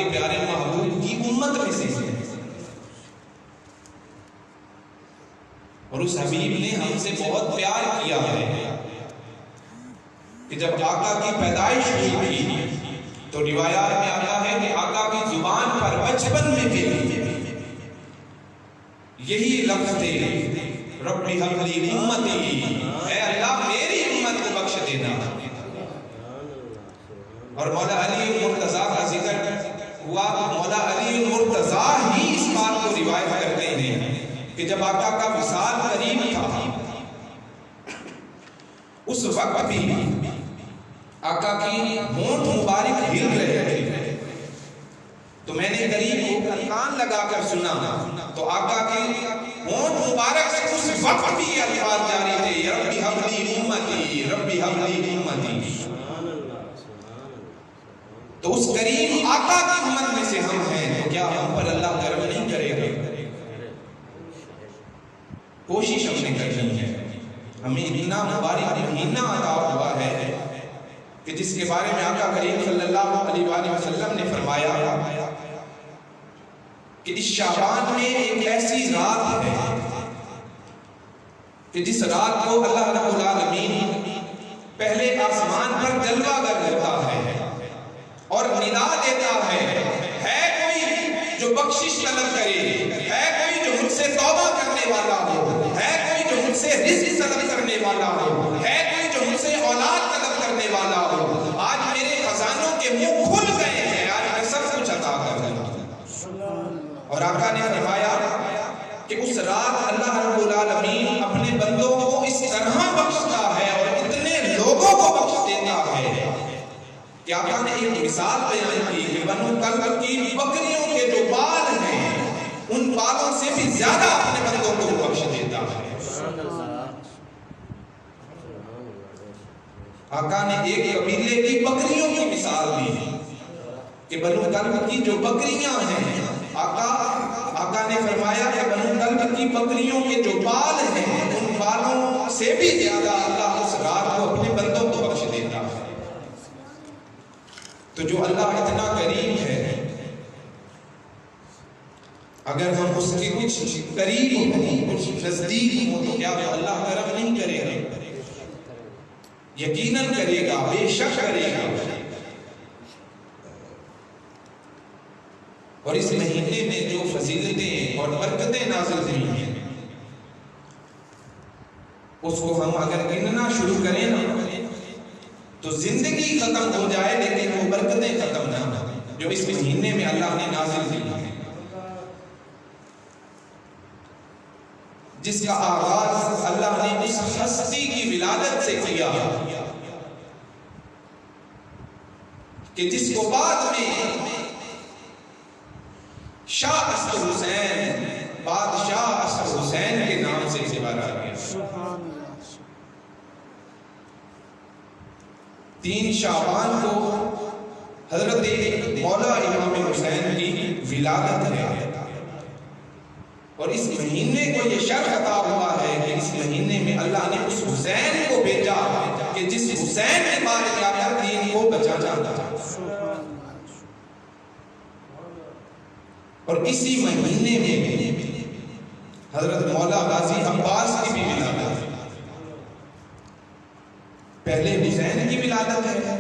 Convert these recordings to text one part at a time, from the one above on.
کے پیارے محبوب کی امت میں سے ہیں، اور اس حبیب نے ہم سے بہت پیار کیا ہے کہ جب آقا کی پیدائش ہوئی تھی تو روایات میں آتا ہے کہ آقا کی زبان پر بچپن میں بھی یہی لفظ تھے، رب ہب لی امتی، اے اللہ میری امت کو بخش دینا۔ اور مولا علی المرتضیٰ کا ذکر ہوا، مولا علی المرتضیٰ ہی اس بات کو روایت کرتے ہیں کہ جب آقا کا وصال قریب تھا اس وقت بھی آقا کی ہونٹ مبارک ہل رہے تھے، تو میں نے قریب ہو کر کان لگا کر سنا تو آقا کی ہونٹ مبارک سے اس وقت بھی یہ الفاظ جاری تھے، ربی ہب لی امتی، ربی ہب لی امتی۔ تو اس کریم آقا کی امت میں سے ہم ہیں، تو کیا ہم پر اللہ کرم نہیں کرے گا؟ کوشش ہم نے کرنی ہے۔ ہمیں اتنا مبارک مہینہ عطا ہوا ہے کہ جس کے بارے میں آقا کریم صلی اللہ علیہ وآلہ وسلم نے فرمایا کہ اس شعبان میں ایک ایسی رات ہے کہ جس رات کو اللہ رب العالمین پہلے آسمان پر جلوہ گر ہوتا ہے اور ندا دیتا ہے کوئی جو بخشش طلب کرے، ہے کوئی جو مجھ سے توبہ کرنے والا ہو، ہے کوئی جو مجھ سے رزق طلب کرنے والا ہو، ہے کوئی جو مجھ سے اولاد طلب کرنے والا ہو۔ آج میرے خزانوں کے منہ کھل گئے ہیں، آج میں سب کچھ عطا کر دوں۔ اور آقا نے فرمایا کہ اس رات اللہ رب العالمین اپنے بندوں کو اس طرح بخشتا ہے اور اتنے لوگوں کو بخش دیتا ہے کہ آقا نے ایک مثال بیان کی کہ بنو کلب کی بکریوں کے جو بال ہیں ان بالوں سے بھی زیادہ اپنے بندوں کو بخش دیتا ہے۔ آقا نے ایک قبیلے کی بکریوں کی مثال دی کہ بنو کلب کی جو بکریاں ہیں، آقا نے فرمایا کہ بنو کلب کی بکریوں کے جو بال ہیں ان بالوں سے بھی زیادہ اللہ اس رات کو اپنے بندوں کو بخش دیتا ہے۔ تو جو اللہ اتنا کریم ہے، اگر ہم اس کے کچھ قریب ہوں، کچھ نزدیک ہوں، تو کیا اللہ کرم نہیں کرے گا؟ یقیناً کرے گا، بے شک کرے گا۔ اور اس مہینے میں جو فضیلتیں اور برکتیں نازل ہوئی ہیں اس کو ہم اگر گننا شروع کریں نا تو زندگی ختم ہو جائے، لیکن وہ برکتیں ختم نہ ہوں جو اس مہینے میں اللہ نے نازل کی ہیں، جس کا آغاز اللہ نے اس ہستی کی ولادت سے کیا کہ جس کو بعد میں شاہ اصغر حسین، بادشاہ اصغر حسین کے نام سے پکارا گیا۔ 3 شعبان کو حضرت مولا امام حسین کی ولادت ہے، اور اس مہینے کو یہ شرف عطا ہوا ہے کہ اس مہینے میں اللہ نے اس حسین کو بھیجا کہ جس حسین کے بعد کیا کر دین کو بچا جاتا ہے۔ اور اسی مہینے میں حضرت مولا غازی عباس کی بھی ولادت ہے۔ پہلے حسین کی ولادت ہے،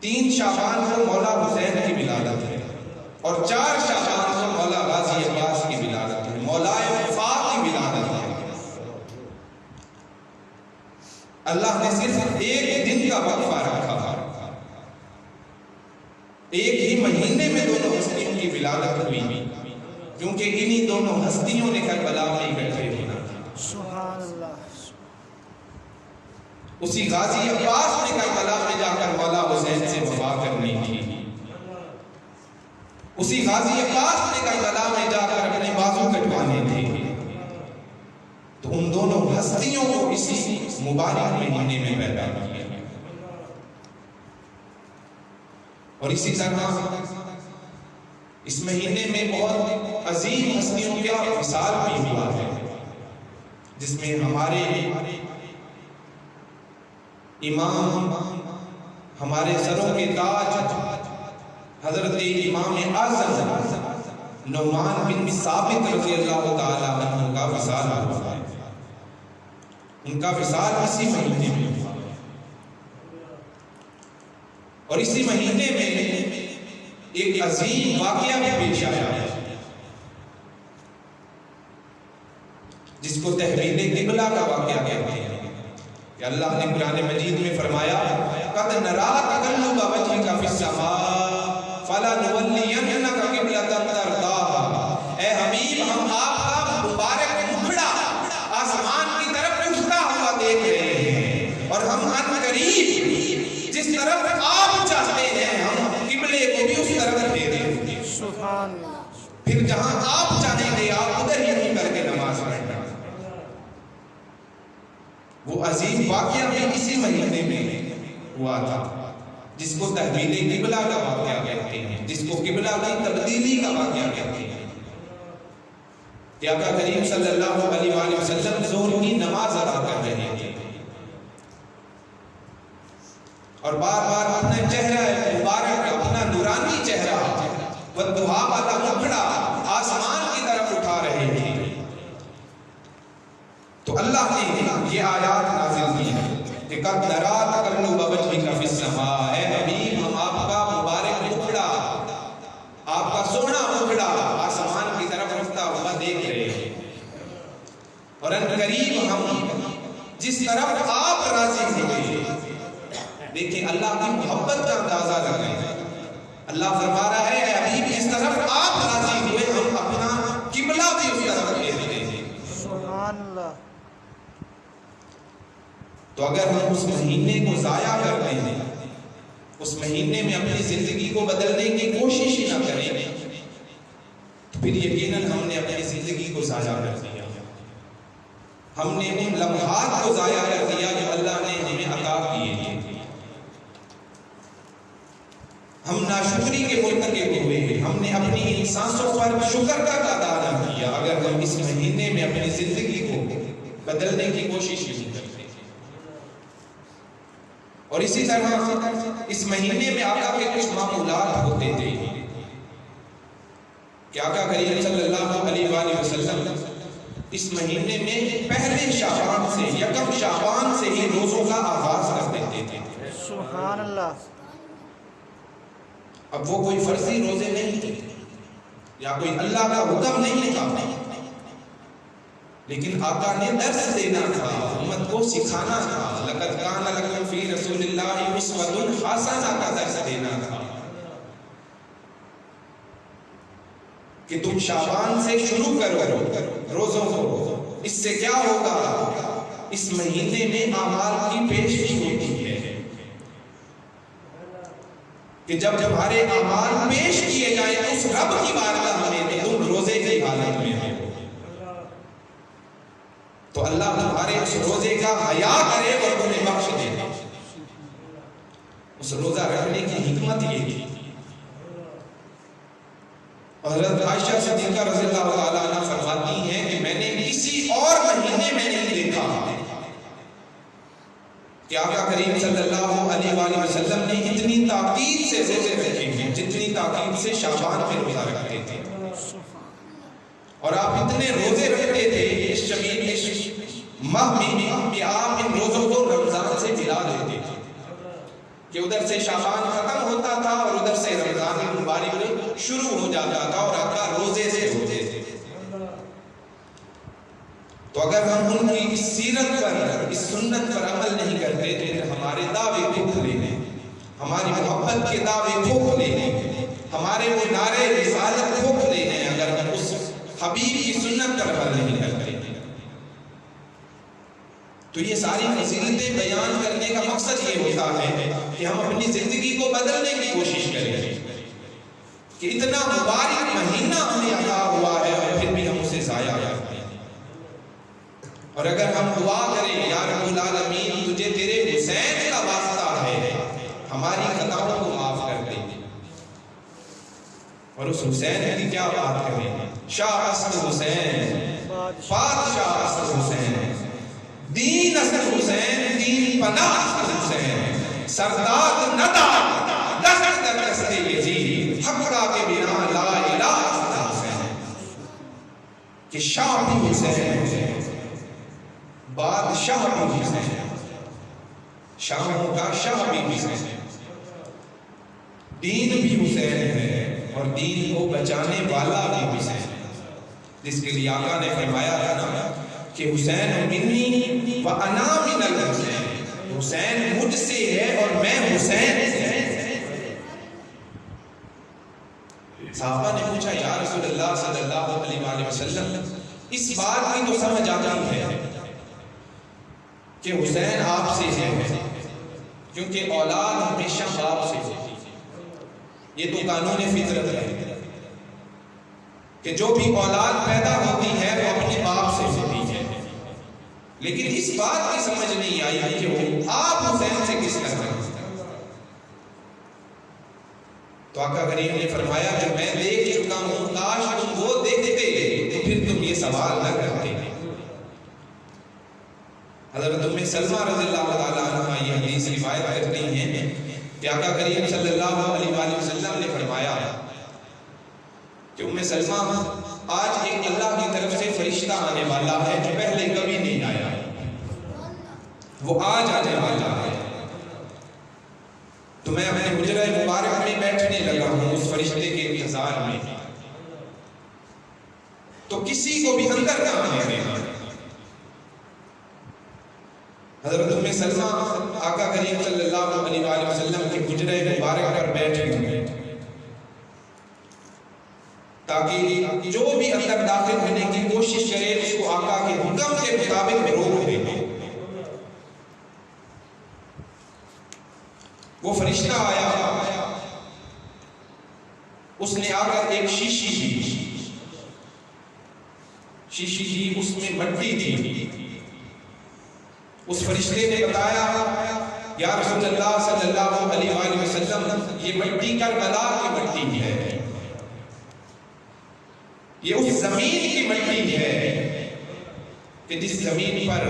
3 شعبان کو مولا حسین کی ولادت ہے، اور 4 شعبان کو مولا غازی عباس کی ولادت ہے، مولا وفاق کی ولادت ہے۔ اللہ نے صرف ایک دن کا وقفہ رکھا، ایک ہی مہینے میں دونوں ہستیوں کی ولادت ہوئی، کیونکہ انہی دونوں ہستیوں نے کربلا میں اکٹھے ہونا تھا۔ سبحان اللہ۔ اسی غازی عباس نے کربلا میں جا کر مولا حسین سے وفا کرنی تھی، اسی غازی عباس نے کربلا میں جا کر اپنے بازو کٹوانے تھے، تو ان دونوں ہستیوں کو اسی مبارک مہینے میں پیدا کیا۔ اور اسی طرح اس مہینے میں بہت عظیم ہستیوں کا وصال بھی ہوا ہے، جس میں ہمارے امام، ہمارے سروں کے تاج حضرت امام اعظم نعمان بن ثابت رضی اللہ تعالیٰ عنہ کا وصال ہوا ہے. ان کا وصال اسی مہینے میں ہوا اور اسی مہینے میں ایک عظیم واقعہ بھی پیش آیا ہے جس کو تحویل قبلہ کا واقعہ کہتے ہیں کہ اللہ نے قرآن مجید میں فرمایا قد نرا تقلب وجهك في السماء فلنولينك قبلة ترضاها. اے حبیب ہم آپ کا مبارک مکھڑا آسمان کی طرف اٹھتا ہوا دیکھ رہے ہیں اور ہم ان قریب جس طرف آپ چاہتے ہیں ہم قبلے کو بھی اس طرف دے دیں گے. سبحان اللہ. پھر جہاں آپ چاہیں گے آپ ادھر ہی کر کے نماز پڑھنا. وہ عظیم واقعہ بھی اسی مہینے میں ہوا تھا جس کو تحویل قبلہ کا واقعہ کہتے ہیں, جس کو قبلہ کی تبدیلی کا واقعہ کہتے ہیں. کہ آقا کریم صلی اللہ علیہ وآلہ وسلم ظہر کی نماز ادا کر رہے تھے اور بار بار اپنا چہرہ مبارک, اپنا نورانی چہرہ والضحیٰ والا مکھڑا آسمان کی طرف اٹھا رہے تھے. تو اللہ نے یہ آیات نازل کی ہے کہ قد نرا تقلب وجهك في السماء. اے حبیب ہم آپ کا مبارک مکھڑا, آپ کا سونا مکھڑا آسمان کی طرف اٹھتا ہوا دیکھ رہے ہیں اور ان قریب ہم جس طرف آپ راضی ہوئے. دیکھیں اللہ کی محبت کا اندازہ لگائیں. اللہ فرما رہا ہے اے حبیب جس طرف آپ راضی ہوئے ہم اپنا قبلہ بھی اس طرف لے رہے ہیں. سبحان اللہ. تو اگر ہم اس مہینے کو ضائع کرتے ہیں, اس مہینے میں اپنی زندگی کو بدلنے کی کوشش نہ کریں, تو پھر یقیناً ہم نے اپنی زندگی کو ضائع کر دیا. ہم نے ان لمحات کو ضائع کر دیا جو اللہ نے ہمیں عطا کیے تھے. ہم ناشکری کے مرتکب ہوئے, ہم نے اپنی ان سانسوں پر شکر کا ادا نہ کیا. اگر ہم اس مہینے میں اپنی زندگی کو بدلنے کی کوشش نہیں کرتے. اور اسی طرح اس مہینے میں آقا کے کچھ معمولات ہوتے تھے کہ آقا کریم صلی اللہ علیہ وآلہ وسلم اس مہینے میں پہلے شعبان سے, یکم شعبان سے ہی روزوں کا آغاز کر دیتے تھے. سبحان اللہ. اب وہ کوئی فرضی روزے نہیں تھے یا کوئی اللہ کا حکم نہیں تھا, لیکن آقا نے درس دینا تھا, امت کو سکھانا تھا. لقد کان لکم فی رسول اللہ اسوۃ حسنہ کا درس دینا تھا کہ تم شعبان سے شروع کرو روزوں کو. اس سے کیا ہوگا, اس مہینے میں اعمال کی پیشگی ہوتی ہے کہ جب تمہارے اعمال پیش کیے جائیں تو اس رب کی بارگاہ میں تم روزے کی حالت میں ہو تو اللہ تمہارے اس روزے کا حیا کرے اور تمہیں بخش دے. اس روزہ رکھنے کی حکمت یہ تھی. حضرت عائشہ صدیقہ رضی اللہ تعالیٰ عنہ فرماتی ہیں کہ میں نے کسی اور مہینے میں نہیں دیکھا کہ آقا کریم صلی اللہ علیہ وآلہ وسلم نے اتنی تاکید سے روزے رکھے ہیں جتنی تاکید سے شعبان میں روزہ رکھتے تھے. اور آپ اتنے روزے رکھتے تھے اس شبیل اس ماہ میں کہ آپ ان روزوں کو رمضان سے ملا دیتے تھے کہ ادھر سے شعبان ختم ہوتا تھا اور ادھر سے رمضان مبارک شروع ہو جاتا تھا اور آقا روزے سے ہوتے تھے. تو اگر ہم ان کی اس سیرت پر, اس سنت پر عمل نہیں کرتے تو پھر ہمارے دعوے کھوکھلے ہیں, ہماری محبت کے دعوے کھوکھلے ہیں, ہمارے وہ نعرے رسالت کھوکھلے ہیں اگر ہم اس حبیب کی سنت پر عمل نہیں کرتے. تو یہ ساری فضیلتیں بیان کرنے کا مقصد یہ ہوتا ہے کہ ہم اپنی زندگی کو بدلنے کی کوشش کریں کہ اتنا مبارک مہینہ ہمیں عطا ہوا ہے اور پھر بھی ہم اسے ضائع کرتے ہیں. اور اگر ہم دعا کریں یا رب العالمین تجھے تیرے حسین کا واسطہ ہے ہماری خطاؤں کو معاف کر دے, اور اس حسین کی کیا بات کریں, شاہ اسد حسین, بادشاہ اسد حسین, دین اسد حسین, دین پناہ اسد حسین, سردار ندار دست در دست یزید, شاہ بھی حسین، بادشاہ بھی حسین، شاہوں کا شاہ بھی حسین، دین بھی حسین ہے اور دین کو بچانے والا بھی حسین، جس کے لیے آقا نے فرمایا تھا نا کہ حسین منی و انا من الحسین، حسین مجھ سے ہے اور میں حسین سے۔ صحابہ نے پوچھا یا رسول اللہ صلی اللہ علیہ وآلہ وسلم، اس بات کی تو سمجھ آتی ہے کہ حسین آپ سے ہے، کیونکہ اولاد ہمیشہ باپ سے ہوتی ہے، یہ تو قانون فطرت ہے کہ جو بھی اولاد پیدا ہوتی ہے وہ اپنے باپ سے ہوتی ہے، لیکن اس بات کی سمجھ نہیں آئی کہ وہ آپ حسین سے کس طرح ہیں۔ تو آقا کریم نے فرمایا جو میں دیکھ چکا ہوں کاش تم وہ دیکھتے تو پھر تم یہ سوال نہ کرتے۔ حضرت ام سلمہ رضی اللہ تعالیٰ عنہ یہ حدیث روایت کرتی ہیں کہ آقا کریم صلی اللہ علیہ وآلہ وسلم نے فرمایا کہ ام سلمہ آج ایک اللہ کی طرف سے فرشتہ آنے والا ہے جو پہلے کبھی نہیں آیا، وہ آج آنے والا ہے، تو میں اپنے حجرہ مبارک میں بیٹھنے لگا ہوں اس فرشتے کے انتظار میں، تو کسی کو بھی اندر نہ آنے دینا۔ حضرت ام سلمہ آقا کریم صلی اللہ علیہ وآلہ وسلم کے حجرہ مبارک پر بیٹھ گئے تاکہ جو بھی اندر داخل ہونے کی کوشش کرے اس کو آقا کے حکم کے مطابق روک دے۔ وہ فرشتہ آیا، اس نے آ کر ایک شیشی دی، اس میں مٹی تھی۔ اس فرشتے نے بتایا یا رسول اللہ صلی اللہ علیہ وآلہ وسلم یہ مٹی کربلا کی مٹی ہے، یہ اس زمین کی مٹی ہے کہ جس زمین پر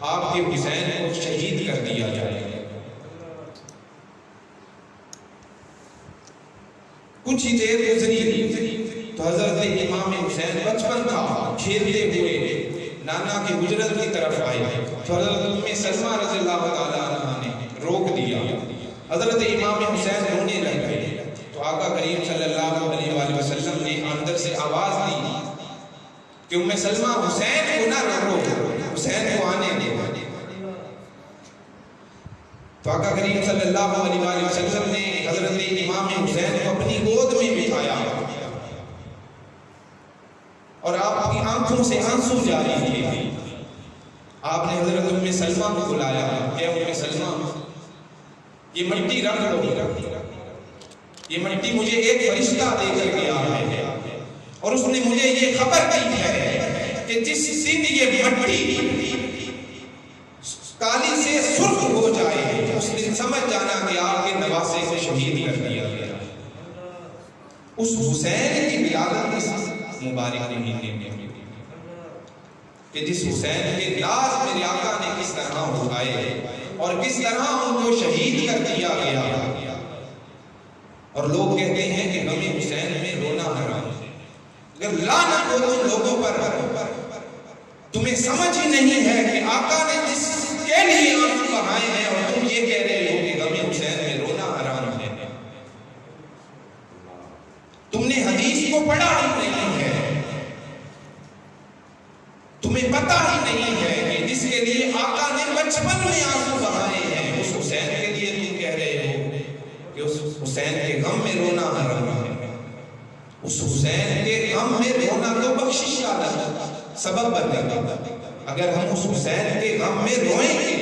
آپ کے حسین کو شہید کر دیا جائے۔ کچھ ہی دیر گزری تو حضرت امام حسین بچپن تھا، کھیلتے ہوئے نانا کی حجرت کی طرف آئے تو حضرت ام سلمہ رضی اللہ تعالیٰ عنہ نے روک دیا۔ حضرت امام حسین رونے لگ گئے تو آقا کریم صلی اللہ علیہ وآلہ وسلم نے اندر سے آواز دی کہ ام سلمہ حسین کو نہ روکو، حسین کو آنے دے۔ تو آقا کریم صلی اللہ علیہ وآلہ وسلم نے حضرت امام حسین کو اپنی گود میں بٹھایا اور آپ کی آنکھوں سے آنسو جاری تھے۔ آپ نے حضرت ام سلمہ کو بلایا، اے ام سلمہ یہ مٹی رکھ لو، یہ مٹی مجھے ایک فرشتہ دے کر گیا ہے اور اس نے مجھے یہ خبر دی ہے کہ جس دن یہ مٹی کالی سے سرخ ہو جائے اس دن سمجھ جانا کہ آپ کے نواسے کو شہید کر دیا گیا۔ اس حسین کی ولادت اس مبارک مہینے میں کہ جس حسین کے لاز میرے آقا نے کس طرح اٹھائے اور کس طرح ان کو شہید کر دیا گیا۔ اور لوگ کہتے ہیں کہ غم حسین میں رونا حرام ہے۔ اگر لعنت ہو تم لوگوں پر، تمہیں سمجھ ہی نہیں ہے کہ آقا نے جس کے لیے آنسو بہائے ہیں اور تم یہ کہہ رہے ہو کہ غم حسین میں رونا حرام ہے۔ تم نے حدیث کو پڑھا ہی نہیں ہے، تمہیں پتہ ہی نہیں ہے کہ جس کے لیے آقا نے بچپن میں آنسو بہائے ہیں اس حسین کے لیے تم کہہ رہے ہو کہ اس حسین کے غم میں رونا حرام ہے۔ اس حسین کے غم میں رونا تو بخشش کا سبب بنے گا۔ اگر ہم اس حسین کے غم میں روئیں گے،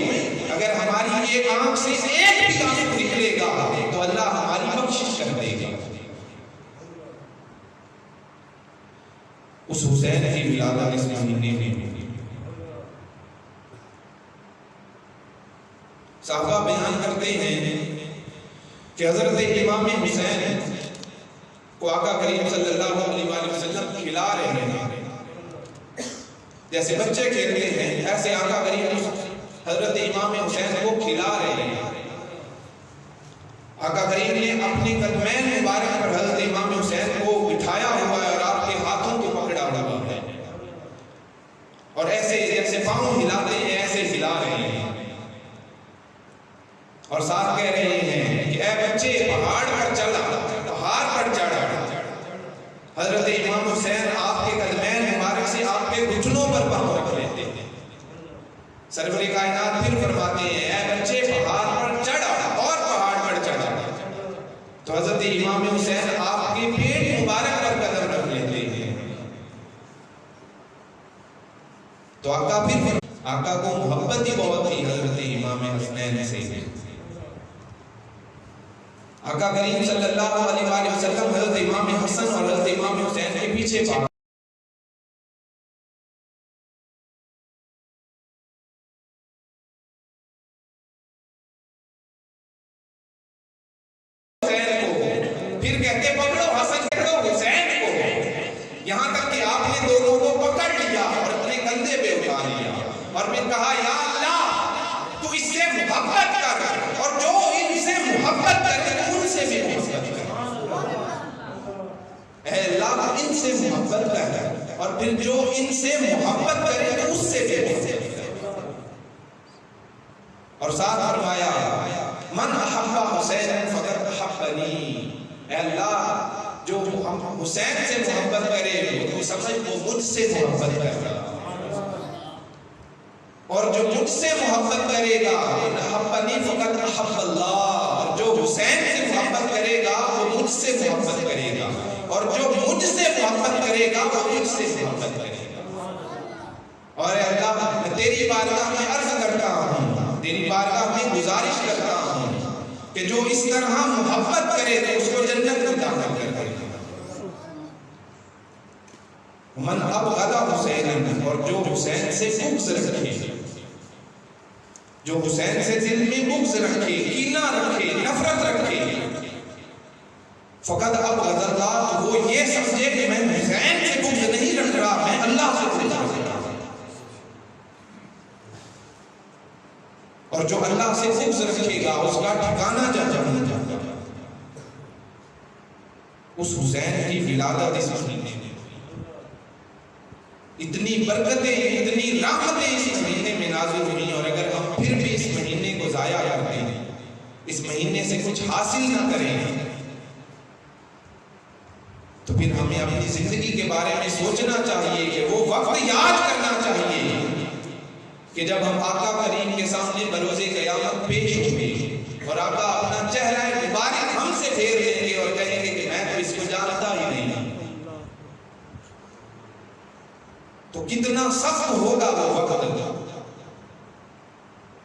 اگر ہماری ایک آنکھ سے ایک بھی آنسو نکلے گا تو اللہ ہماری بخشش کر دے گا۔ اس حسین کی ولادت اس مہینے میں صحابہ بیان کرتے ہیں کہ حضرت امام حسین کو آقا کریم صلی اللہ علیہ وآلہ وسلم کھلا رہے ہیں، جیسے بچے کھیلتے ہیں ایسے آقا کریم حضرت امام حسین کو کھلا رہے ہیں۔ آقا کریم نے اپنے قدمین مبارک پر حضرت امام حسین کو بٹھایا ہوا ہے اور آپ کے ہاتھوں کو پکڑا ہوا ہے پاؤں ہلاتے ہیں ایسے ہلا رہے ہیں اور ساتھ کہہ رہے ہیں کہ اے بچے پہاڑ پر چڑھا، پہاڑ پر چڑھا۔ حضرت امام حسین آپ کے قدمین مبارک سے آپ کے گھٹنوں پر پاؤں رکھ لیتے ہیں۔ سرور کائنات پھر فرماتے ہیں اے بچے پہاڑ پر چڑھا، اور پہاڑ پر چڑھا تو حضرت امام حسین آپ کے پیٹ مبارک پر قدم رکھ لیتے ہیں۔ تو آقا کو محبت ہی بہت تھی حضرت امام حسنین سے۔ آقا کریم صلی اللہ علیہ وآلہ وسلم حضرت امام حسن اور حضرت امام حسین کے پیچھے پڑا۔ پھر کہتے پکڑو حسن، پکڑو حسین کو، یہاں تک کہ آپ نے دونوں کو پکڑ لیا اور اپنے کندھے پہ اٹھا لیا اور پھر کہا یا اللہ تو اس سے محبت کر، اور جو ان سے محبت کرے ان سے بھی محبت کر۔ اے اللہ ان سے محبت کر، اور پھر جو ان سے محبت کرے تو اس سے بھی محبت کر۔ اور ساتھ فرمایا من احب حسین فقد احبنی، اے اللہ جو حسین سے محبت کرے تو سمجھ وہ مجھ سے محبت کر رہا، اور جو مجھ سے محبت کرے گا من احبنی فقد احب اللہ، اور جو حسین سے محبت کرے گا وہ مجھ سے محبت کرے گا، اور جو مجھ سے محبت کرے گا وہ مجھ سے محبت کرے گا۔ اور اے اللہ میں تیری بارگاہ میں عرض کرتا ہوں، تیری بارگاہ میں گزارش کرتا ہوں کہ جو اس طرح محبت کرے تو اس کو جنت میں داخل کر دے۔ من ابغض حسین، اور جو حسین سے بغض رکھے، جو حسین سے دل میں بغض رکھے، کینہ رکھے، نفرت رکھے، فقد ابغض اللہ، تو وہ یہ سمجھے کہ میں حسین سے بغض نہیں رکھ رہا، میں اللہ سے بغض رکھ رہا۔ اور جو اللہ سے بغض رکھے گا اس کا ٹھکانہ جہنم ہوگا۔ اس حسین کی ولادت اس مہینے میں، اتنی برکتیں اتنی رحمتیں اس مہینے میں نازل ہوئی، اور اگر ہم پھر بھی اس مہینے کو ضائع کرتے ہیں، اس مہینے سے کچھ حاصل نہ کریں، تو پھر ہمیں اپنی زندگی کے بارے میں سوچنا چاہیے کہ وہ وقت یاد کرنا چاہیے کہ جب ہم آقا کریم کے سامنے بروز قیامت پیش ہوں گے اور آقا اپنا چہرہ مبارک ہم سے پھیر لیں گے اور کہیں گے کہ میں تو اس کو جانتا ہی نہیں، تو کتنا سخت ہوگا وہ وقت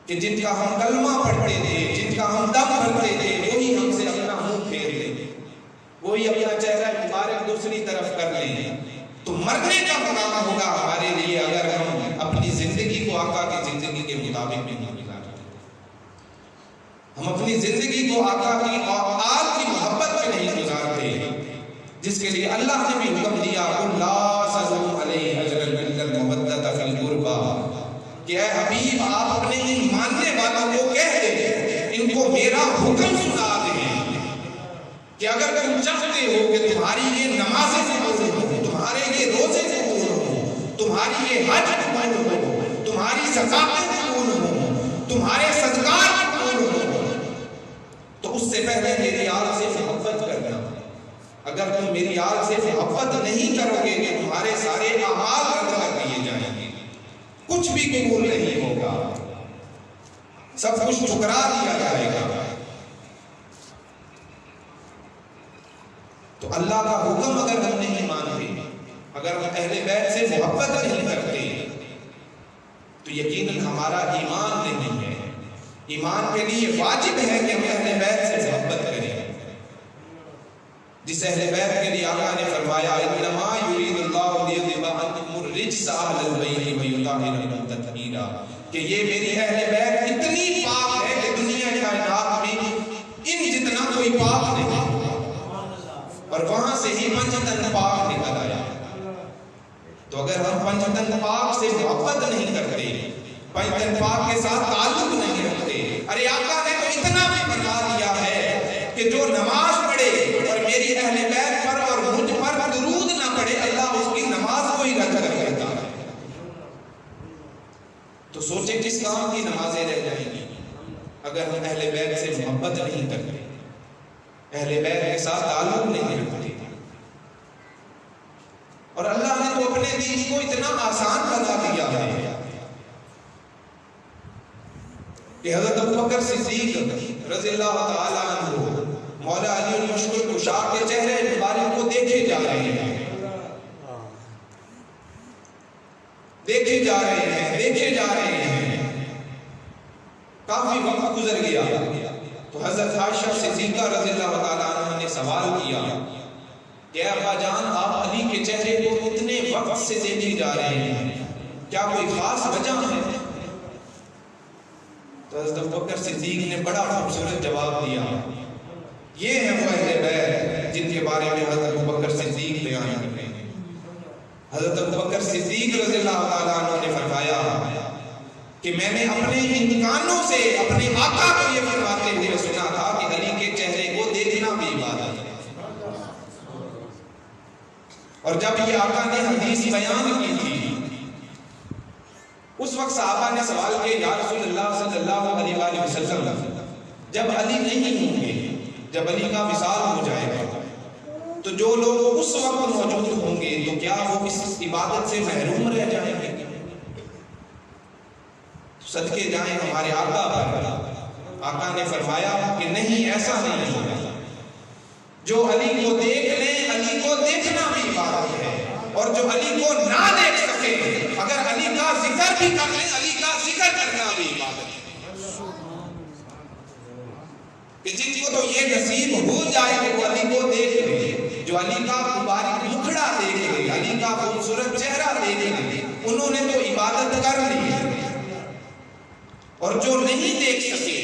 کہ جن کا ہم کلمہ پڑھتے تھے، جن کا ہم دم بھرتے تھے، وہی ہم سے اپنا منہ پھیر لیں، وہی اپنا چہرہ مبارک دوسری طرف کر لیں۔ تو مرنے کا مقام ہوگا ہمارے لیے اگر ہم اپنی زندگی کو آقا کی زندگی کے مطابق نہیں گزارتے، ہم اپنی زندگی کو آقا کی آل کی محبت میں نہیں گزارتے، جس کے لیے اللہ نے بھی حکم دیا لا تزم علیہ اجر المودۃ فی القربى، کہ اے حبیب آپ اپنے ان ماننے والوں کو کہہ دیں، ان کو میرا حکم سنا دیں کہ اگر تم چاہتے ہو کہ تمہاری یہ نمازیں قبول ہوں، تمہارے یہ روزے قبول ہوں، تمہاری یہ حج قبول ہو، تمہاری زکاتیں قبول ہوں، تمہارے صدقات قبول ہوں، تو اس سے پہلے میری آل سے محبت کرنا۔ اگر تم میری آل سے محبت نہیں کرو گے کہ تمہارے سارے اعمال رد کر دیے جائیں گے، کچھ بھی قبول نہیں ہوگا، سب کچھ ٹھکرا دیا جائے گا۔ تو اللہ کا حکم اگر ہم نہیں مانتے، اگر ہم اہل بیت سے محبت نہیں کرتے، تو یقیناً ہمارا ایمان نہیں ہے۔ ایمان کے لیے واجب ہے کہ ہم اہل بیت سے محبت کریں، جس اہل بیت کے لیے آقا نے فرمایا انما یرید اللہ لیذهب عنکم الرجس اہل البیت ویطہرکم تطہیرا، کہ یہ میری اہل بیت اتنی پاک ہے کہ دنیا کائنات میں ان جتنا کوئی پاک نہیں، اور وہاں سے ہی پنجتن پاک نکل آیا۔ تو اگر ہم پنجتن پاک سے محبت نہیں کرتے، پنجتن پاک کے ساتھ تعلق نہیں رکھتے، ارے آقا نے تو اتنا بھی فرما دیا ہے کہ جو نماز پڑھے اور میری اہل بیت پر اور مجھ پر درود نہ پڑھے، اللہ اس کی نماز کو ہی رد کر دیتا ہے۔ تو سوچیں کس کام کی نمازیں رہ جائیں گی اگر ہم اہل بیت سے محبت نہیں کرتے، اہل بیت کے ساتھ تعلق نہیں رکھتے۔ اور اللہ نے تو اپنے دین کو اتنا آسان بنا دیا ہے کہ حضرت ابوبکر صدیق رضی اللہ تعالیٰ عنہ مولا علی المشکل کشا کے چہرے مبارک کو دیکھے جا رہے ہیں، دیکھے جا رہے ہیں، دیکھے جا رہے ہیں۔ کافی وقت گزر گیا تو حضرت عائشہ صدیقہ رضی اللہ تعالیٰ عنہ نے سوال کیا کہ ابا جان آپ علی کے چہرے کو اتنے وقت سے دیکھے جا رہے ہیں، کیا کوئی خاص وجہ ہے؟ تو حضرت ابوبکر صدیق نے بڑا خوبصورت جواب دیا، یہ ہے وہ اہل بیت جن کے بارے میں حضرت ابوبکر صدیق بیان کر رہے ہیں۔ حضرت ابوبکر صدیق رضی اللہ تعالیٰ عنہ نے فرمایا کہ میں نے اپنے ان کانوں سے اپنے آقا کو یہ فرماتے ہوئے سنا تھا کہ علی کے چہرے کو دیکھنا بھی عبادت ہے۔ اور جب یہ آقا نے حدیث بیان کی تھی اس وقت صحابہ نے سوال کیا یا رسول اللہ صلی اللہ علیہ وآلہ وسلم جب علی نہیں ہوں گے، جب علی کا وصال ہو جائے گا تو جو لوگ اس وقت موجود ہوں گے تو کیا وہ اس عبادت سے محروم رہ جائیں گے؟ صدقے جائیں ہمارے آقا پر، آقا نے فرمایا کہ نہیں، ایسا نہیں ہوگا۔ جو علی کو دیکھ لیں، علی کو دیکھنا بھی عبادت ہے، اور جو علی کو نہ دیکھ سکے اگر علی کا ذکر بھی کر لیں، علی کا ذکر کرنا بھی عبادت ہے۔ کہ جن کو تو یہ نصیب ہو جائے کہ وہ علی کو دیکھ لے، جو علی کا مبارک مکھڑا دیکھ لے، علی کا خوبصورت چہرہ دیکھ لے، انہوں نے تو عبادت کر لی ہے۔ اور جو نہیں دیکھ سکے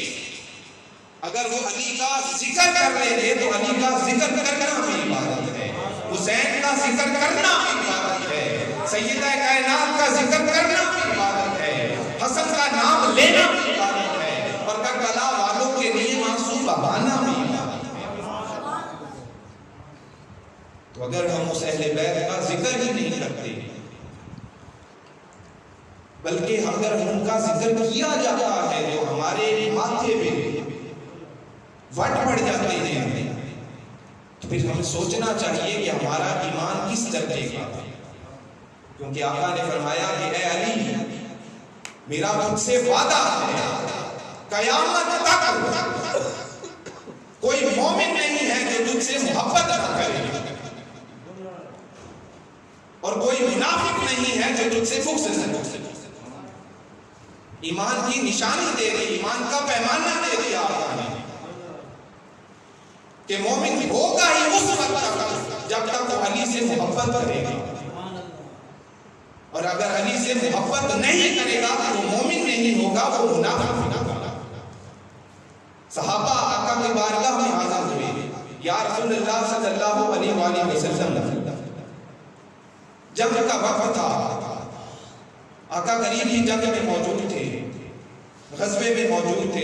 اگر وہ علی کا ذکر کر لیں گے تو علی کا ذکر کرنا بھی عبادت ہے، حسین کا ذکر کرنا بھی عبادت ہے، سیدہ کائنات کا ذکر کرنا بھی عبادت ہے، حسن کا نام لینا بھی عبادت ہے، اور کربلا والوں کے لیے آنسو بہانا بھی عبادت ہے۔ تو اگر ہم اس اہل بیت کا ذکر ہی نہیں کرتے بلکہ اگر ان کا ذکر کیا جاتا ہے تو ہمارے ماتھے پہ وٹ پڑ جاتے ہیں، تو پھر ہمیں سوچنا چاہیے کہ ہمارا ایمان کس درجے کا ہے۔ کیونکہ آقا نے فرمایا کہ اے علی میرا تجھ سے وعدہ ہے قیامت تک کوئی مومن نہیں ہے جو تجھ سے محبت نہ کرے، اور کوئی منافق نہیں ہے جو تجھ سے بغض نہ کرے۔ ایمان کی نشانی دے دی، ایمان کا پیمانہ دے دیا آقا نے کہ مومن ہوگا ہی اس وقت تک جب تک وہ علی سے محبت کرے گا، اور اگر علی سے محبت نہیں کرے گا تو وہ مومن نہیں ہوگا، وہ منافق ہوگا۔ صحابہ آقا کی بارگاہ میں حاضر ہوئے، یا رسول اللہ صلی اللہ علیہ وآلہ وسلم جنگ کا وقت تھا، آقا قریب ہی جنگ میں موجود تھے، غزوے میں موجود تھے،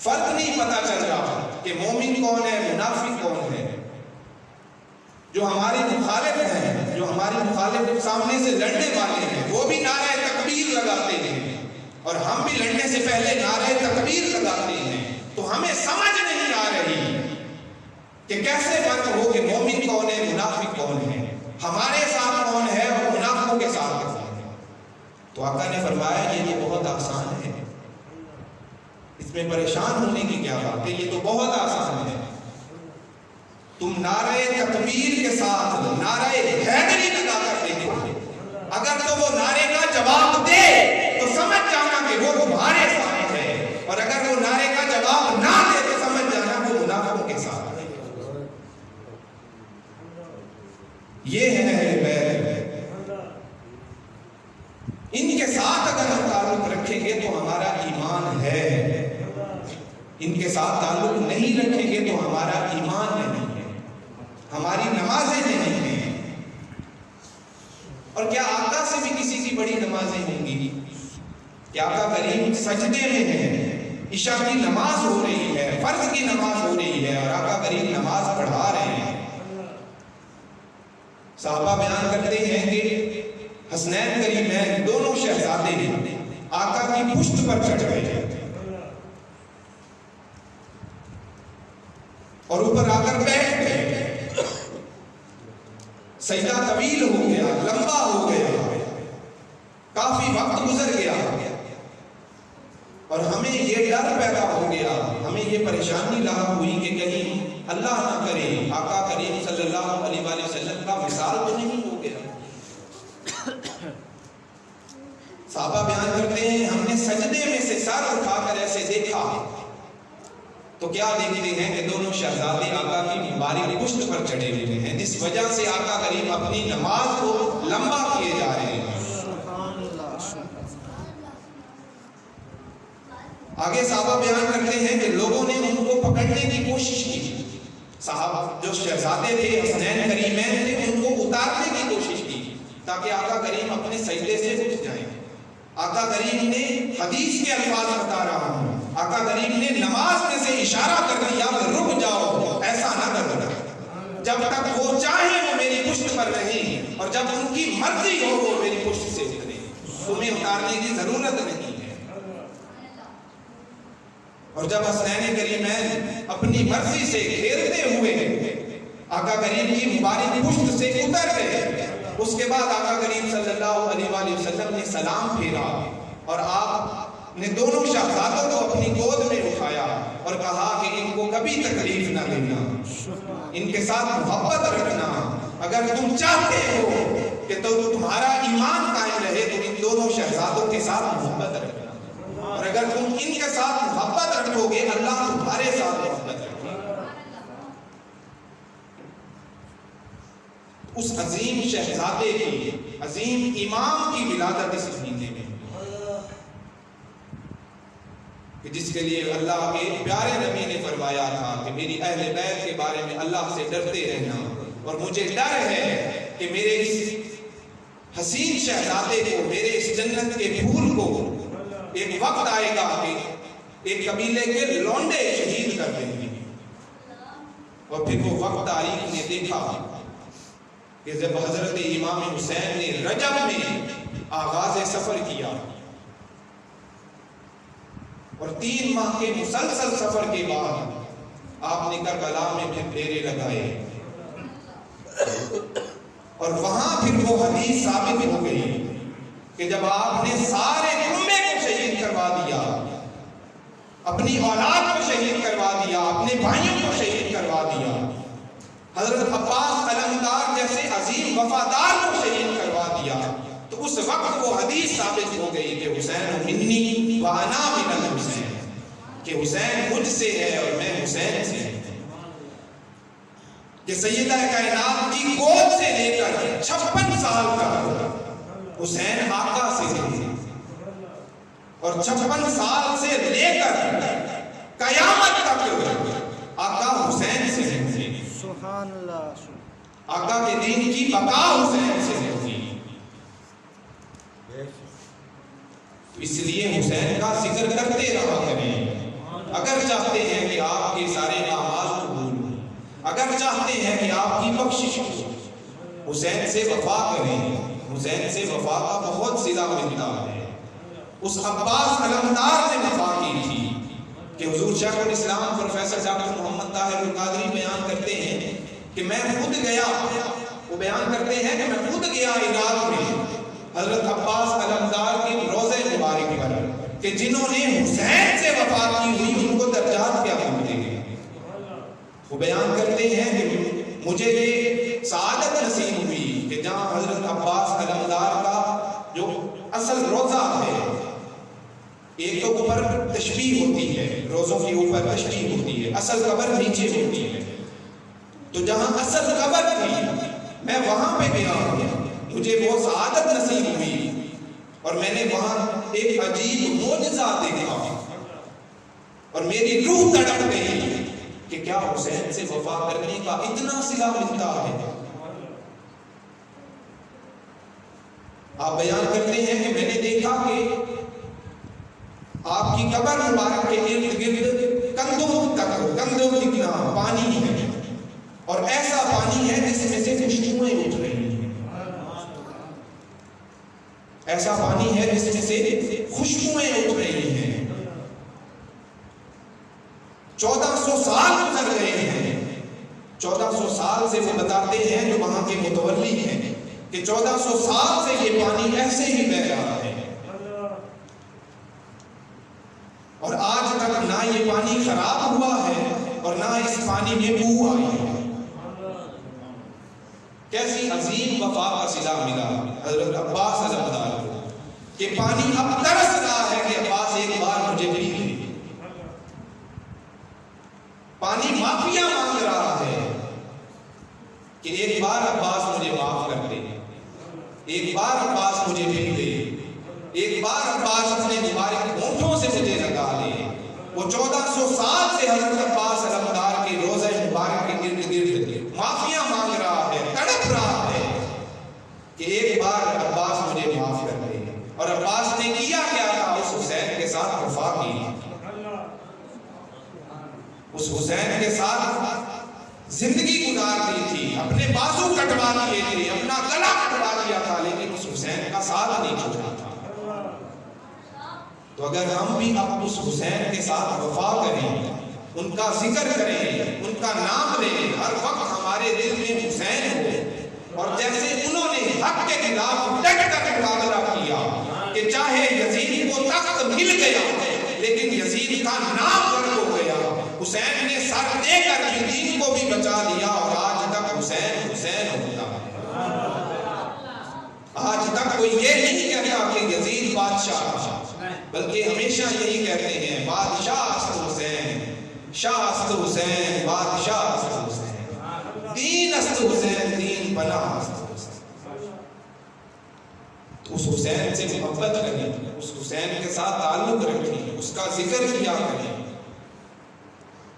فرق نہیں پتا چل رہا کہ مومن کون ہے، منافق کون ہے۔ جو ہمارے مخالف ہیں، جو ہمارے مخالف سامنے سے لڑنے والے ہیں، وہ بھی نعرہ تکبیر لگاتے ہیں اور ہم بھی لڑنے سے پہلے نعرہ تکبیر لگاتے ہیں، تو ہمیں سمجھ نہیں آ رہی کہ کیسے فرق ہو کہ مومن کون ہے، منافق کون ہے، ہمارے ساتھ کون ہے اور منافقوں کے ساتھ کون ہے۔ تو آقا نے فرمایا یہ بہت آسان ہے، اس میں پریشان ہونے کی کیا بات ہے، یہ تو بہت آسان ہے۔ تم نعرہ تکبیر کے ساتھ نعرہ حیدری لگا کر دیکھو، اگر تو وہ نعرے کا جواب دے تو سمجھ جانا کہ وہ تمہارے ساتھ ہے، اور اگر وہ نعرے کا جواب نہ دے تو سمجھ جانا وہ منافقوں کے ساتھ ہے۔ یہ ہے اہل بیت، ان کے ساتھ اگر ہم تعلق رکھیں گے تو ہمارا ایمان ہے، ان کے ساتھ تعلق نہیں رکھیں گے تو ہمارا ایمان نہیں ہے، ہماری نمازیں نہیں ہیں۔ اور کیا آقا سے بھی کسی کی بڑی نمازیں ہوں گی؟ کیا آقا کریم سجدے میں ہے، عشاء کی نماز ہو رہی ہے، فرض کی نماز ہو رہی ہے، اور آقا کریم نماز پڑھا رہے ہیں۔ صحابہ بیان کرتے ہیں کہ حسنین کریمین دونوں شہزادے آقا کی پشت پر چڑھ گئے اور اوپر آ کر بیٹھ گئے. سجدہ طویل ہو گیا، لمبا ہو گیا، کافی وقت گزر گیا اور ہمیں یہ ڈر پیدا ہو گیا، ہمیں یہ پریشانی لاحق ہوئی کہ کہیں اللہ نہ کرے آقا کریم صلی اللہ علیہ وآلہ وسلم کا وصال تو نہیں ہو گیا. صحابہ بیان کرتے ہیں ہم نے سجدے میں سے سر اٹھا کر ایسے دیکھا تو کیا دیکھتے ہیں کہ دونوں شہزادے آقا کی مبارک پشت پر چڑھے ہوئے ہیں، جس وجہ سے آقا کریم اپنی نماز کو لمبا کیے جا رہے ہیں. آگے صحابہ بیان کرتے ہیں کہ لوگوں نے ان کو پکڑنے کی کوشش کی. صحابہ جو شہزادے تھے حسنین کریمین تھے ان کو اتارنے کی کوشش کی تاکہ آقا کریم اپنے سجدے سے اٹھ جائیں. آقا کریم نے حدیث کے الفاظ بتا رہا ہوں، آقا کریم نے نماز میں سے اشارہ کر دیا کہ رک جاؤ، ایسا نہ کرنا، جب تک وہ چاہیں وہ میری پشت پر رہیں اور جب ان کی مرضی ہو وہ میری پشت سے اتریں، تمہیں اتارنے کی ضرورت نہیں ہے. اور جب حسنین کریمین اپنی مرضی سے گھیرتے ہوئے آقا کریم کی مبارک پشت سے اتر گئے، اس کے بعد آقا کریم صلی اللہ علیہ وآلہ وسلم نے سلام پھیرا اور آپ نے دونوں شہزادوں کو اپنی گود میں اٹھایا اور کہا کہ ان کو کبھی تکلیف نہ دینا، ان کے ساتھ محبت رکھنا، اگر تم چاہتے ہو کہ تمہارا ایمان قائم رہے تو ان دونوں شہزادوں کے ساتھ محبت رکھنا، اور اگر تم ان کے ساتھ محبت رکھو گے اللہ تمہارے ساتھ محبت رکھے. اس عظیم شہزادے کی، عظیم امام کی ولادت اس مہینے میں، کہ جس کے لیے اللہ کے پیارے نبی نے فرمایا تھا کہ میری اہل بیت کے بارے میں اللہ سے ڈرتے رہنا، اور مجھے ڈر ہے کہ میرے اس حسین شہزادے کو، میرے اس جنت کے پھول کو ایک وقت آئے گا کہ ایک قبیلے کے لونڈے شہید کر دیں گے. اور پھر وہ وقت تاریخ نے دیکھا کہ جب حضرت امام حسین نے رجب میں آغاز سفر کیا اور 3 ماہ کے مسلسل سفر کے بعد آپ نے کربلا میں پھر ڈیرے لگائے اور وہاں پھر وہ حدیث ثابت ہو گئی کہ جب آپ نے سارے کنبے کو شہید کروا دیا، اپنی اولاد کو شہید کروا دیا، اپنے بھائیوں کو شہید کروا دیا، حضرت عباس علمدار جیسے عظیم وفادار کو شہید کروا دیا، تو اس وقت وہ حدیث ثابت ہو گئی کہ حسین منی وانا من الحسین، کہ حسین مجھ سے ہے اور میں حسین سے ہوں، کہ سیدہ کائنات کی گود سے لے کر 56 سال کا حسین آقا سے تھے اور 56 سال سے لے کر قیامت تک آقا حسین سے ہیں. سبحان اللہ. آقا کے دین کی بقا حسین سے ہوگی. اس لیے حسین کا ذکر کرتے رہا کریں. اگر چاہتے ہیں کہ آپ کے سارے اعمال قبول ہوں، اگر چاہتے ہیں کہ آپ کی بخشش ہو، حسین سے وفا کریں. حسین سے وفا کا بہت صلہ ملتا ہے. اس عباس علمدار نے وفا کی تھی کہ حضور شیخ الاسلام پروفیسر ڈاکٹر محمد طاہر القادری بیان کرتے ہیں کہ میں خود گیا، وہ بیان کرتے ہیں کہ میں خود گیا عراق میں حضرت عباس علمدار کے روضہ مبارک پر کہ جنہوں نے حسین سے وفا کی ہوئی ان کو درجات کیا ملتے ہیں. وہ بیان کرتے ہیں کہ مجھے یہ سعادت نصیب ہوئی کہ جہاں حضرت عباس علمدار کا جو اصل روضہ ہے، ایک تو اوپر تشبیہ ہوتی ہے، روزوں کے اوپر تشبیہ ہوتی ہے، اصل قبر نیچے ہوتی ہے، تو جہاں اصل قبر تھی میں وہاں پہ گیا ہوں، مجھے وہ سعادت نصیب ہوئی اور میں نے وہاں ایک عجیب معجزہ دیکھا اور میری روح تڑپ گئی کہ کیا حسین سے وفا کرنے کا اتنا صلہ ملتا ہے. آپ بیان کرتے ہیں کہ میں نے دیکھا کہ آپ کی قبر مبارک کے ارد گرد کندھوں اتنا پانی ہے اور ایسا پانی ہے جس میں سے خوشبوئیں اٹھ رہی ہیں. ایسا پانی ہے جس میں سے خوشبوئیں اٹھ رہی ہیں. 1400 سال گزر گئے ہیں. 1400 سال سے وہ بتاتے ہیں جو وہاں کے متولی ہیں کہ 1400 سال سے یہ پانی ایسے ہی بہ رہا ہے اور آج تک نہ یہ پانی خراب ہوا ہے اور نہ اس پانی میں بو آئی ہے. کیسی عظیم وفا کا صلہ ملا حضرت عباس علمدار کو کہ پانی اب ترس رہا ہے کہ عباس ایک بار مجھے پی لے. پانی معافیاں مانگ رہا ہے کہ ایک بار عباس مجھے معاف کر دے, ایک بار عباس مجھے پی لے, ایک بار عباس اپنے مبارک ہونٹوں سے مجھے لگا لے. وہ 1400 سال سے حضرت عباس علمدار کے روضہ مبارک کے ارد گرد معافیاں مانگ رہا ہے, تڑپ رہا ہے کہ ایک بار عباس مجھے معاف کر دے. اور عباس نے کیا کیا تھا؟ اس حسین کے ساتھ وفا کی, اس حسین کے ساتھ زندگی گزار دی تھی, اپنے بازو کٹوا دیے تھے, اپنا گلا کٹوا دیا تھا, لیکن اس حسین کا ساتھ نہیں چھوڑا تھا. تو اگر ہم بھی اب اس حسین کے ساتھ وفا کریں, ان کا ذکر کریں, ان کا نام لیں, ہر وقت ہمارے دل میں حسین ہو, اور جیسے انہوں نے حق کے خلاف ڈٹ کر مقابلہ کیا کہ چاہے یزید کو تخت مل گیا لیکن یزید کا نام غرق ہو گیا, حسین نے سر دے کر دین کو بھی بچا لیا, اور آج تک حسین حسین ہوتا ہے. آج تک کوئی یہ نہیں کہتا کہ یزید بادشاہ تھا, بلکہ ہمیشہ یہی کہتے ہیں بادشاہ است حسین, شاہ است حسین, بادشاہ است حسین, دین است حسین, دین پناہ است حسین. اس حسین سے محبت کریں, اس حسین کے ساتھ تعلق رکھیں, اس کا ذکر کیا کریں,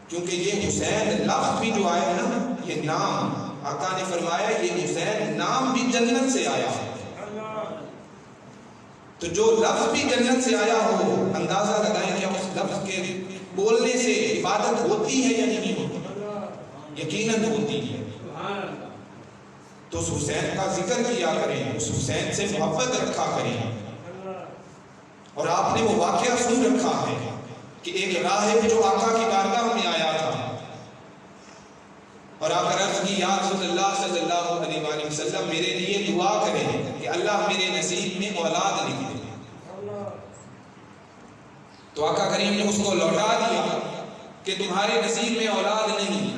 کیونکہ یہ حسین لفظ بھی جو آیا نا, یہ نام آقا نے فرمایا یہ حسین نام بھی جنت سے آیا ہے. تو جو لفظ بھی جنت سے آیا ہو, اندازہ لگائیں کیا اس لفظ کے بولنے سے عبادت ہوتی ہے یا نہیں ہوتی؟ یقیناً ہوتی ہے. تو اس حسین کا ذکر کیا کریں, اس حسین سے محبت رکھا کریں. اور آپ نے وہ واقعہ سن رکھا ہے کہ ایک راہب جو آقا کی بارگاہ میں آیا تھا اور آ کر عرض کی یا رسول اللہ صلی اللہ علیہ وآلہ وسلم میرے لیے دعا کریں کہ اللہ میرے نصیب میں اولاد لکھ دے. تو آقا کریم نے اس کو لوٹا دیا کہ تمہارے نصیب میں اولاد نہیں.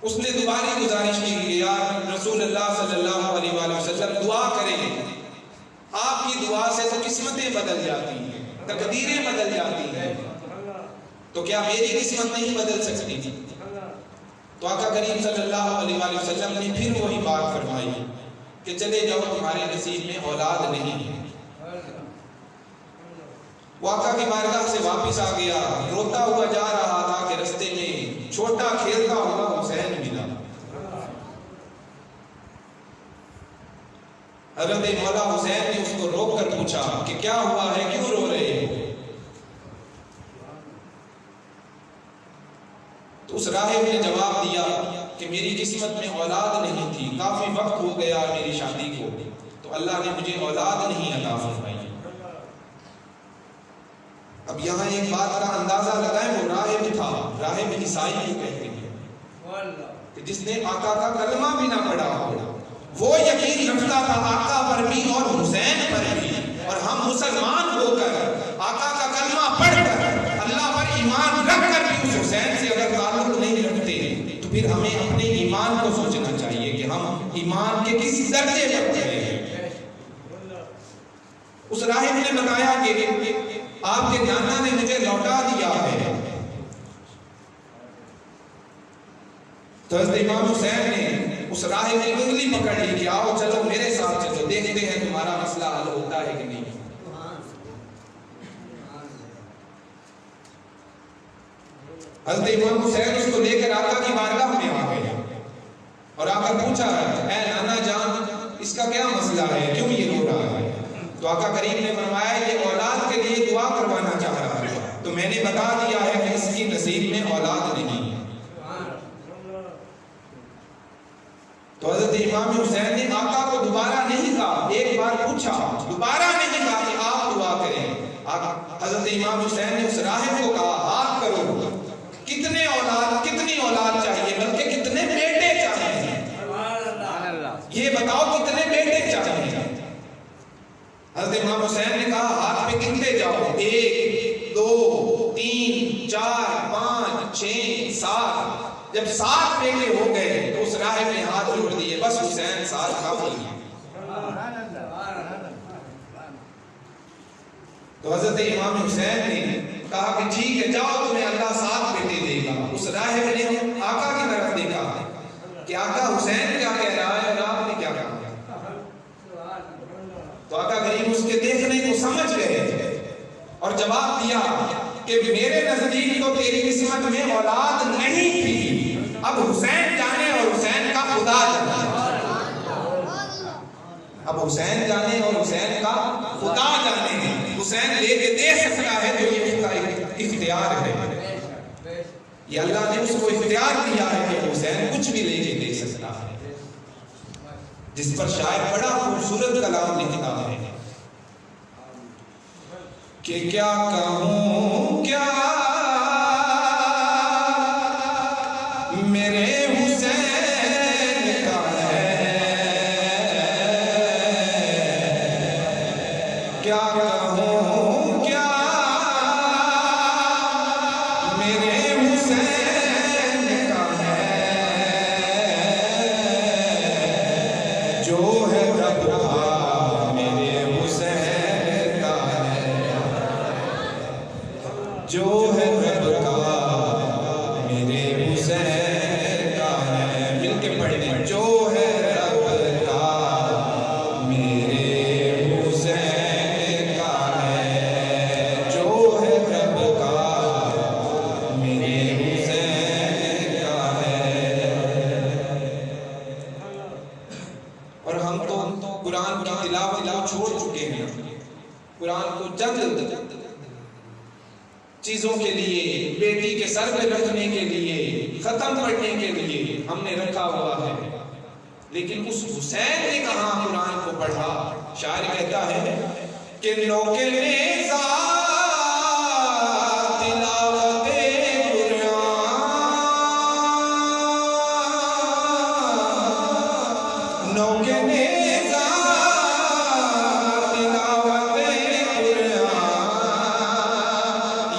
اس نے دوبارہ گزارش کی کہ یا رسول اللہ صلی اللہ علیہ وآلہ وسلم دعا کریں, آپ کی دعا سے تو قسمتیں بدل جاتی ہیں, تقدیریں بدل جاتی ہیں, تو کیا میری قسمت نہیں بدل سکتی؟ تو آقا کریم صلی اللہ علیہ وآلہ وسلم نے پھر وہی بات فرمائی کہ چلے جاؤ تمہارے نصیب میں اولاد نہیں ہے. وہ آقا کی بارگاہ سے واپس آ گیا, روتا ہوا جا رہا تھا کہ رستے میں چھوٹا کھیلتا ہوا حسین ملا. حضرت مولا حسین نے اس کو روک کر پوچھا کہ کیا ہوا ہے, کیوں رو رہے ہو؟ تو اس راہب نے جواب دیا کہ میری قسمت میں اولاد نہیں تھی, کافی وقت ہو گیا میری شادی کو, تو اللہ نے مجھے اولاد نہیں عطا فرمائی. اب یہاں ایک بات کا اندازہ لگائیں, وہ راہب تھا, راہب عیسائی کو کہتے ہیں کہ جس نے آقا کا کلمہ بھی نہ پڑھا ہو, وہ یقین رکھتا تھا آقا پر بھی اور حسین پر بھی, اور ہم مسلمان ہو کر آقا کا کلمہ پڑھ کر اللہ پر ایمان رکھ کر بھی اس حسین سے اگر تعلق نہیں رکھتے تو پھر ہمیں اپنے ایمان کو سوچنا چاہیے کہ ہم ایمان کے کس درجے پر کھڑے ہیں. اس راہب نے بتایا کہ آپ کے نانا نے مجھے لوٹا دیا ہے. تو حضرت امام حسین نے اس راہب کی انگلی پکڑ لی کہ آؤ چلو میرے ساتھ چلو, دیکھتے ہیں تمہارا مسئلہ حل ہوتا ہے کہ نہیں. حضرت امام حسین اس کو لے کر آقا کی بارگاہ میں آ گئے اور آ کر پوچھا اے نانا جان اس کا کیا مسئلہ ہے, کیوں یہ رو رہا ہے؟ تو آقا کریم نے فرمایا یہ اولاد کے لیے دعا کروانا چاہ رہا ہے, تو میں نے بتا دیا ہے کہ اس کی نصیب میں اولاد نہیں. تو حضرت امام حسین نے آقا کو دوبارہ نہیں کہا، ایک بار پوچھا، دوبارہ نہیں کہا کہ آپ دعا کریں۔ حضرت امام حسین نے اس راہب کو کہا ہاتھ کرو، کتنے اولاد، کتنی اولاد چاہیے، بلکہ کتنے بیٹے چاہیے، یہ بتاؤ کتنے بیٹے چاہیے۔ حضرت امام حسین نے کہا ہاتھ پہ گنتے جاؤ، 1 2 3 4 5 6 7۔ جب 7 بیٹے ہو گئے تو اس راہب نے ہاتھ جوڑ دیے، بس حسین 7 کا بول گیا۔ تو حضرت امام حسین نے کہا کہ ٹھیک ہے جاؤ، تمہیں اللہ 7 بیٹے دے گا۔ اس راہب نے آقا کی طرف دیکھا کہ آقا حسین کیا کہہ رہا ہے اور آپ نے کیا کہا۔ تو آقا کریم اس کے دیکھنے کو سمجھ گئے اور جواب دیا کہ میرے نزدیک تو تیری قسمت میں اولاد نہیں تھی، اب حسین جانے اور حسین کا خدا جانے، اب حسین جانے اور حسین کا خدا جانے۔ حسین لے کے دے سکتا ہے تو یہ اس کا اختیار ہے، یہ اللہ نے اس کو اختیار دیا ہے کہ حسین کچھ بھی لے کے دے سکتا ہے۔ جس پر شاعر بڑا خوبصورت کلام لکھتا ہے کہ کیا کہوں کیا میرے حسین کا ہے، کیا کہوں کیا میرے حسین کا ہے، جو ہے رب کا میرے حسین کا ہے، جو ہے رب کا میرے حسین کا ہے۔ مل کے پڑھیں، جو ہے رب کا میرے حسین کا ہے، جو ہے رب کا میرے حسین کا ہے۔ اور ہم تو قرآن کی تلاوت چھوڑ چکے ہیں، قرآن کو چند چیزوں کے لیے، بیٹی کے سر پہ رکھنے کے لیے، ختم پڑھنے کے لیے ہم نے رکھا ہوا ہے، لیکن اس حسین نے کہاں قرآن کو پڑھا۔ شاعر کہتا ہے کہ نوکے نیزہ تلاوت قرآن، نوکے نیزہ تلاوت قرآن،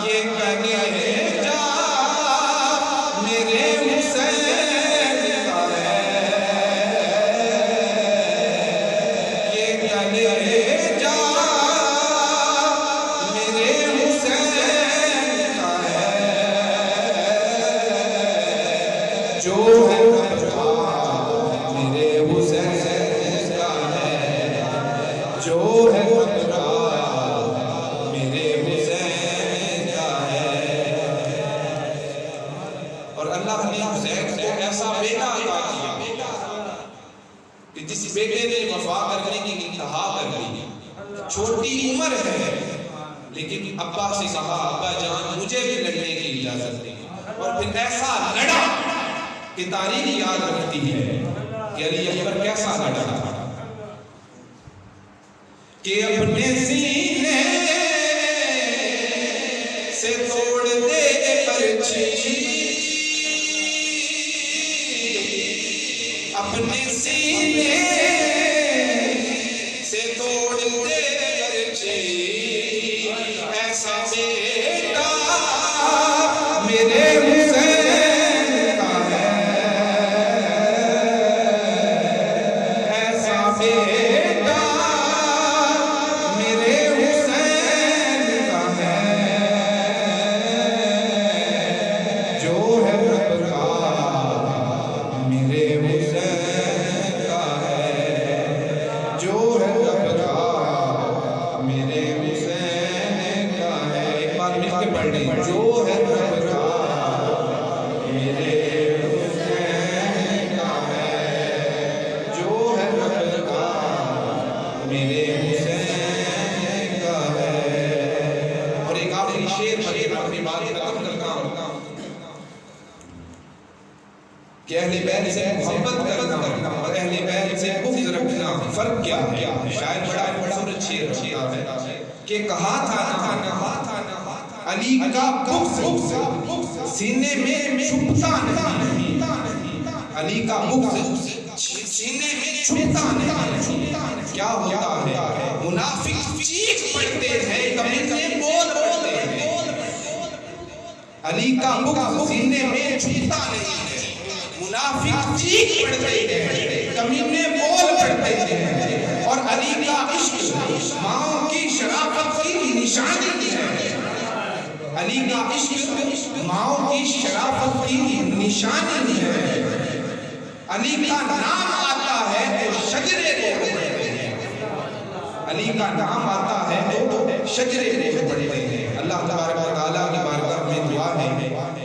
یہ کہنے جا میرے حسین کا ہے، یہ کہنے جا میرے حسین کا ہے، جو ہے رب کا میرے حسین کا ہے، جو ہے رب کا میرے حسین کا ہے۔ اور اللہ نے حسین کو ایسا بیٹا عطا کیا کہ جس بیٹے نے وفا کرنے کی انتہا کر دی، چھوٹی عمر ہے لیکن ابا سے کہا ابا جان مجھے بھی لڑنے کی اجازت دیں، اور پھر ایسا لڑا کہ تاریخ یاد رکھتی ہے کہ علی اکبر کیسا لڑا تھا کہ اپنے سینے سے توڑ دے برچھی، اپنے سینے سے توڑ دے برچھی، ایسا بیٹا میرے حسین کا ہے، ایسا بیٹا میرے حسین کا ہے، جو ہے رب کا میرے حسین کا ہے، جو ہے رب کا میرے حسین کا ہے۔ ایک بار مل کے پڑھ لیں، جو ہے رب کا میرے حسین کا ہے، جو ہے رب کا میرے حسین کا ہے۔ اور ایک آخری شعر پڑھ اپنی بات ختم کرتا ہوں کہ اہل بیت سے محبت کرنا اور فرق کیا ہے؟ شاید بڑا خوبصورت شعر ہوتا ہے کہ کہا تھا نہ علی کا بغض سینے میں چھپتا نہیں، علی کا بغض سینے میں چھپتا نہیں. کیا ہوتا ہے؟ منافق چیخ پڑتے ہیں، کمینے بول پڑتے ہیں. علی کا بغض سینے میں چھپتا نہیں ہے، منافق چیخ پڑتے ہیں، کمینے بول پڑتے ہیں. اور علی کا عشق ماؤں کی شرافت کی نشانی ہے، علی کا عشق ماؤں کی شرافت کی نشانی ہے. علی کا نام آتا ہے تو شجرے کو پڑھتے ہیں، علی کا نام آتا ہے تو شجرے کو پڑھتے ہیں. اللہ تبارک و تعالیٰ کی بارگاہ میں دعا ہے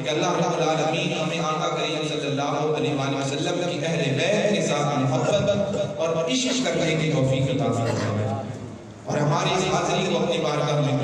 کہ اللہ رب العالمین ہمیں آقا کریم صلی اللہ علیہ وآلہ وسلم کی اہل بیت کے ساتھ محبت اور عشق کرنے کی توفیق عطا فرمائے، اور ہماری اس حاضری کو اپنی بارگاہ میں